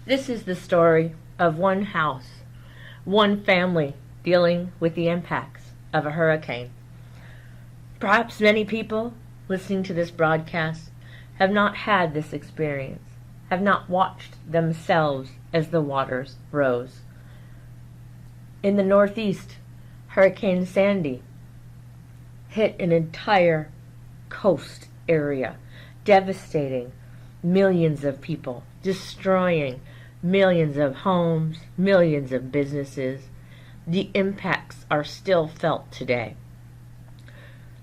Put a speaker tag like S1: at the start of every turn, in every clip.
S1: This is the story of one house, one family dealing with the impacts of a hurricane. Perhaps many people listening to this broadcast have not had this experience, have not watched themselves as the waters rose. In the Northeast, Hurricane Sandy hit an entire coast area, devastating millions of people, destroying millions of homes, millions of businesses. The impacts are still felt today.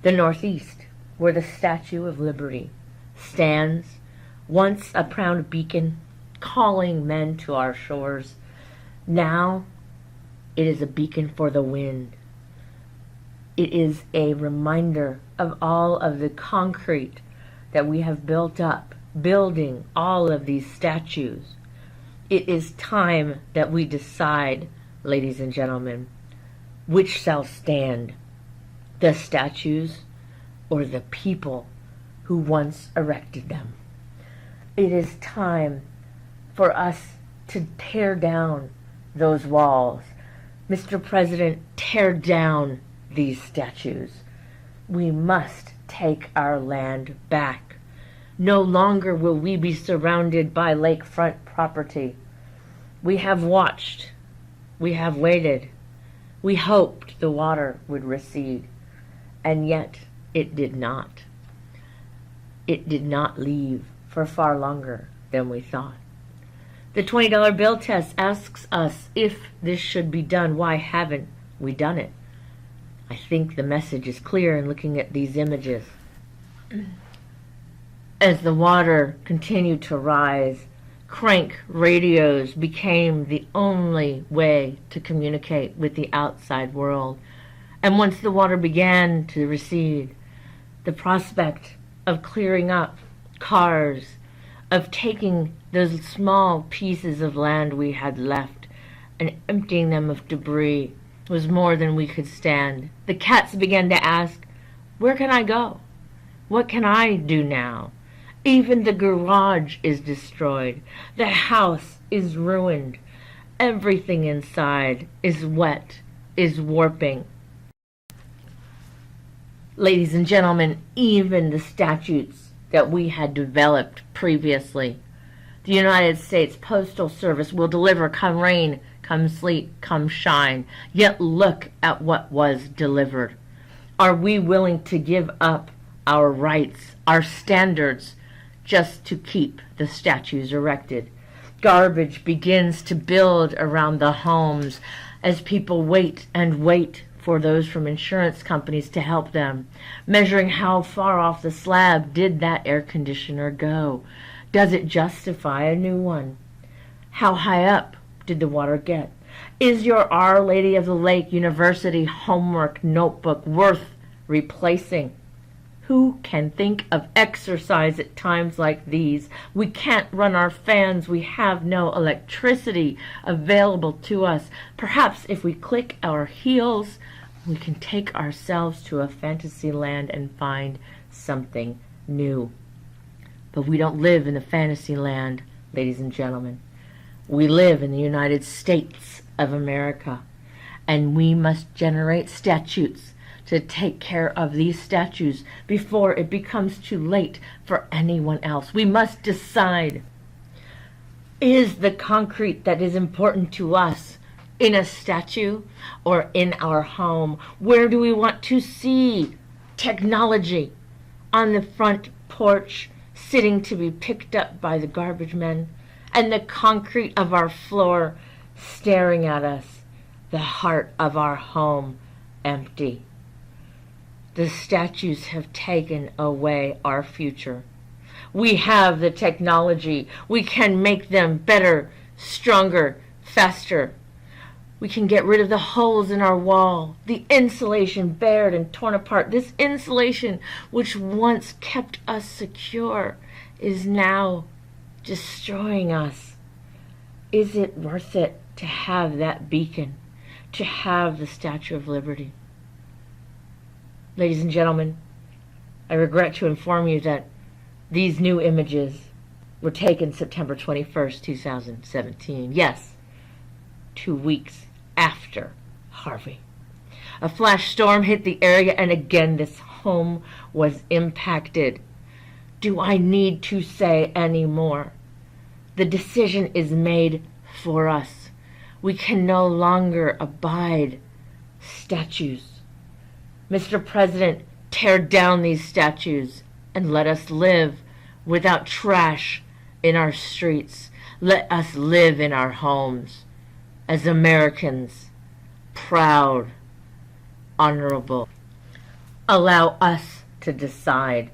S1: The Northeast, where the Statue of Liberty stands, once a proud beacon calling men to our shores, now it is a beacon for the wind. It is a reminder of all of the concrete that we have built up, building all of these statues. It is time that we decide, ladies and gentlemen, which shall stand, the statues or the people who once erected them. It is time for us to tear down those walls. Mr. President, tear down these statues. We must take our land back. No longer will we be surrounded by lakefront property. We have watched. We have waited. We hoped the water would recede, and yet it did not. It did not leave for far longer than we thought. The $20 bill test asks us if this should be done. Why haven't we done it? I think the message is clear in looking at these images. As the water continued to rise, crank radios became the only way to communicate with the outside world. And once the water began to recede, the prospect of clearing up cars, of taking those small pieces of land we had left and emptying them of debris was more than we could stand. The cats began to ask, where can I go? What can I do now? Even the garage is destroyed. The house is ruined. Everything inside is wet, is warping. Ladies and gentlemen, even the statutes that we had developed previously, the United States Postal Service will deliver come rain, come sleet, come shine. Yet look at what was delivered. Are we willing to give up our rights, our standards, just to keep the statues erected? Garbage begins to build around the homes as people wait and wait for those from insurance companies to help them, measuring how far off the slab did that air conditioner go. Does it justify a new one? How high up did the water get? Is your Our Lady of the Lake University homework notebook worth replacing? Who can think of exercise at times like these? We can't run our fans. We have no electricity available to us. Perhaps if we click our heels, we can take ourselves to a fantasy land and find something new. But we don't live in the fantasy land, ladies and gentlemen. We live in the United States of America, and we must generate statutes to take care of these statues before it becomes too late for anyone else. We must decide, is the concrete that is important to us in a statue or in our home? Where do we want to see technology? On the front porch, sitting to be picked up by the garbage men, and the concrete of our floor staring at us, the heart of our home empty. The statues have taken away our future. We have the technology. We can make them better, stronger, faster. We can get rid of the holes in our wall, the insulation bared and torn apart. This insulation, which once kept us secure, is now destroying us. Is it worth it to have that beacon, to have the Statue of Liberty? Ladies and gentlemen, I regret to inform you that these new images were taken September 21st, 2017. Yes, 2 weeks after Harvey. A flash storm hit the area, and again this home was impacted. Do I need to say any more? The decision is made for us. We can no longer abide statues. Mr. President, tear down these statues and let us live without trash in our streets. Let us live in our homes as Americans, proud, honorable. Allow us to decide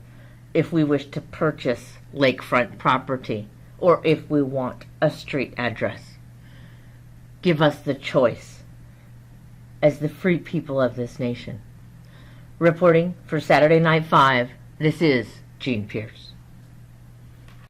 S1: if we wish to purchase lakefront property or if we want a street address. Give us the choice as the free people of this nation. Reporting for Saturday Night 5, this is Jean Pierce.